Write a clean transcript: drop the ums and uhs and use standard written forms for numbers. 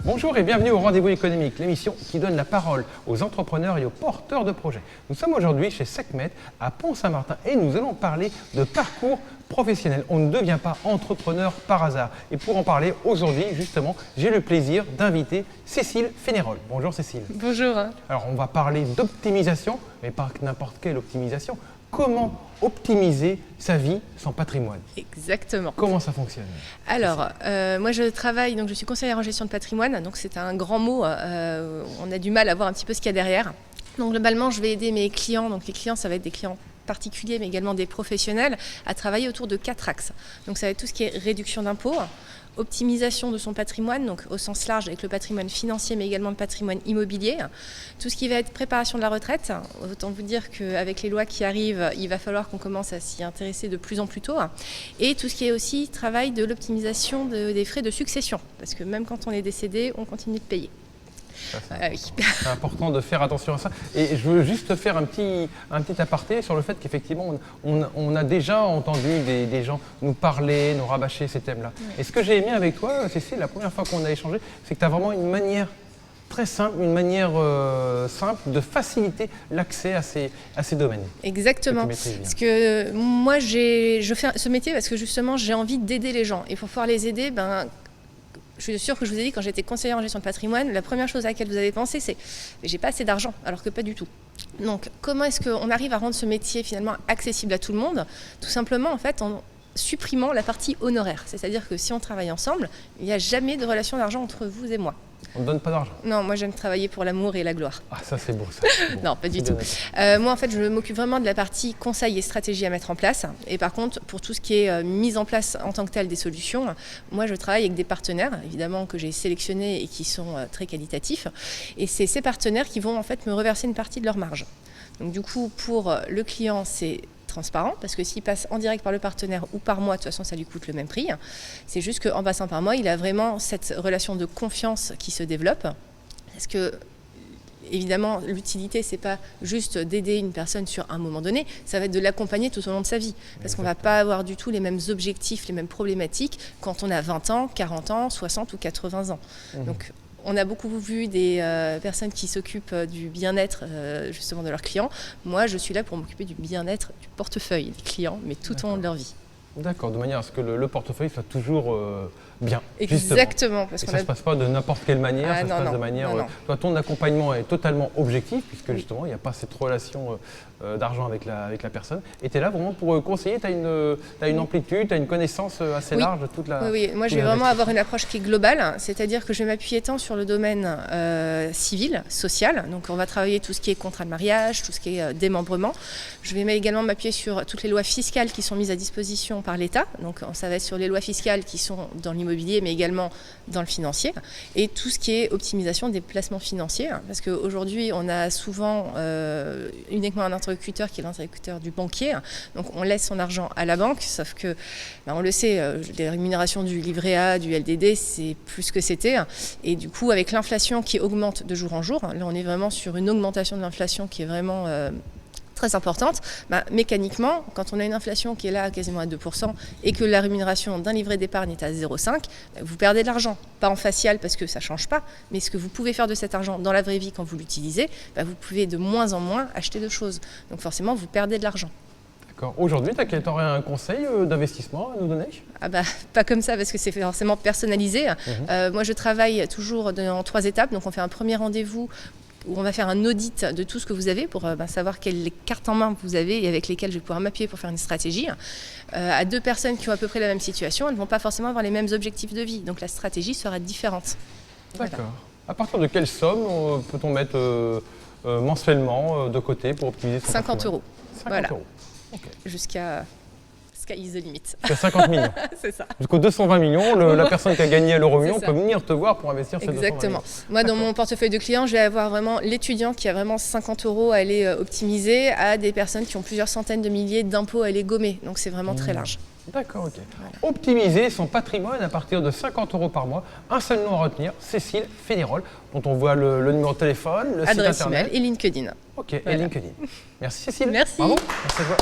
Bonjour et bienvenue au Rendez-vous économique, l'émission qui donne la parole aux entrepreneurs et aux porteurs de projets. Nous sommes aujourd'hui chez Sekhmet à Pont-Saint-Martin et nous allons parler de parcours professionnel. On ne devient pas entrepreneur par hasard. Et pour en parler aujourd'hui, justement, j'ai le plaisir d'inviter Cécile Fénérol. Bonjour Cécile. Bonjour. Alors on va parler d'optimisation, mais pas n'importe quelle optimisation. Comment optimiser sa vie, son patrimoine? Exactement. Comment ça fonctionne? Alors, moi je travaille, donc je suis conseillère en gestion de patrimoine, donc c'est un grand mot, on a du mal à voir un petit peu ce qu'il y a derrière. Donc globalement, je vais aider mes clients, donc les clients ça va être des clients particuliers mais également des professionnels, à travailler autour de 4 axes. Donc ça va être tout ce qui est réduction d'impôts, optimisation de son patrimoine, donc au sens large avec le patrimoine financier mais également le patrimoine immobilier, tout ce qui va être préparation de la retraite. Autant vous dire qu'avec les lois qui arrivent, il va falloir qu'on commence à s'y intéresser de plus en plus tôt, et tout ce qui est aussi travail de l'optimisation des frais de succession, parce que même quand on est décédé, on continue de payer. C'est important de faire attention à ça. Et je veux juste faire un petit aparté sur le fait qu'effectivement, on a déjà entendu des gens nous parler, nous rabâcher ces thèmes-là. Ouais. Et ce que j'ai aimé avec toi, Cécile, la première fois qu'on a échangé, c'est que tu as vraiment une manière très simple, une manière simple de faciliter l'accès à ces domaines. Exactement. Parce que moi, je fais ce métier parce que justement, j'ai envie d'aider les gens. Et pour pouvoir les aider, je suis sûre que je vous ai dit, quand j'étais conseillère en gestion de patrimoine, la première chose à laquelle vous avez pensé, c'est « j'ai pas assez d'argent », alors que pas du tout. Donc, comment est-ce qu'on arrive à rendre ce métier finalement accessible à tout le monde? Tout simplement, en fait, en supprimant la partie honoraire. C'est-à-dire que si on travaille ensemble, il n'y a jamais de relation d'argent entre vous et moi. On ne donne pas d'argent? Non, moi j'aime travailler pour l'amour et la gloire. Ah, ça c'est beau ça. Bon, non, pas du tout. Moi en fait je m'occupe vraiment de la partie conseil et stratégie à mettre en place. Et par contre pour tout ce qui est mise en place en tant que tel des solutions, moi je travaille avec des partenaires évidemment que j'ai sélectionnés et qui sont très qualitatifs. Et c'est ces partenaires qui vont en fait me reverser une partie de leur marge. Donc du coup pour le client c'est transparent, parce que s'il passe en direct par le partenaire ou par moi, de toute façon ça lui coûte le même prix. C'est juste qu'en passant par moi, il a vraiment cette relation de confiance qui se développe. Parce que évidemment, l'utilité, c'est pas juste d'aider une personne sur un moment donné, ça va être de l'accompagner tout au long de sa vie. Parce qu'on va pas avoir du tout les mêmes objectifs, les mêmes problématiques quand on a 20 ans, 40 ans, 60 ou 80 ans. Donc, on a beaucoup vu des personnes qui s'occupent du bien-être justement de leurs clients. Moi, je suis là pour m'occuper du bien-être du portefeuille des clients, mais tout au long de leur vie. D'accord, de manière à ce que le portefeuille soit toujours bien. Exactement. Parce que ça ne se passe pas de n'importe quelle manière, ça se passe de manière... Toi, ton accompagnement est totalement objectif, puisque justement, il n'y a pas cette relation d'argent avec la personne. Et tu es là vraiment pour conseiller, tu as une amplitude, tu as une connaissance assez large de toute la... Oui, moi je vais vraiment avoir une approche qui est globale, c'est-à-dire que je vais m'appuyer tant sur le domaine civil, social, donc on va travailler tout ce qui est contrat de mariage, tout ce qui est démembrement. Je vais également m'appuyer sur toutes les lois fiscales qui sont mises à disposition par l'État, donc ça va être sur les lois fiscales qui sont dans l'immobilier, mais également dans le financier, et tout ce qui est optimisation des placements financiers, parce qu'aujourd'hui on a souvent uniquement un interlocuteur qui est l'interlocuteur du banquier, donc on laisse son argent à la banque, sauf que on le sait, les rémunérations du livret A, du LDD, c'est plus que c'était, et du coup avec l'inflation qui augmente de jour en jour, là on est vraiment sur une augmentation de l'inflation qui est vraiment très importante, mécaniquement, quand on a une inflation qui est là quasiment à 2% et que la rémunération d'un livret d'épargne est à 0,5, vous perdez de l'argent. Pas en facial parce que ça ne change pas, mais ce que vous pouvez faire de cet argent dans la vraie vie quand vous l'utilisez, vous pouvez de moins en moins acheter de choses. Donc forcément, vous perdez de l'argent. D'accord. Aujourd'hui, tu aurais un conseil d'investissement à nous donner? Pas comme ça, parce que c'est forcément personnalisé. Moi, je travaille toujours en 3 étapes. Donc on fait un premier rendez-vous où on va faire un audit de tout ce que vous avez pour savoir quelles cartes en main vous avez et avec lesquelles je vais pouvoir m'appuyer pour faire une stratégie. À 2 personnes qui ont à peu près la même situation, elles ne vont pas forcément avoir les mêmes objectifs de vie, donc la stratégie sera différente. D'accord. Voilà. À partir de quelle somme peut-on mettre mensuellement de côté pour optimiser son 50 patrimoine? euros. 50 euros. Okay. Jusqu'à sky is the limit. Jusqu'à 50 millions. C'est ça. Jusqu'aux 220 millions, la personne qui a gagné à l'euro million peut venir te voir pour investir ces 220 millions. Exactement. Moi, dans mon portefeuille de clients, je vais avoir vraiment l'étudiant qui a vraiment 50 euros à aller optimiser à des personnes qui ont plusieurs centaines de milliers d'impôts à aller gommer. Donc, c'est vraiment très large. D'accord, ok. Voilà. Optimiser son patrimoine à partir de 50 euros par mois. Un seul nom à retenir, Cécile Fénérol, dont on voit le numéro de téléphone, le site internet. Adresse email et LinkedIn. Ok, voilà. Et LinkedIn. Merci Cécile. Merci. Bravo. Merci à toi.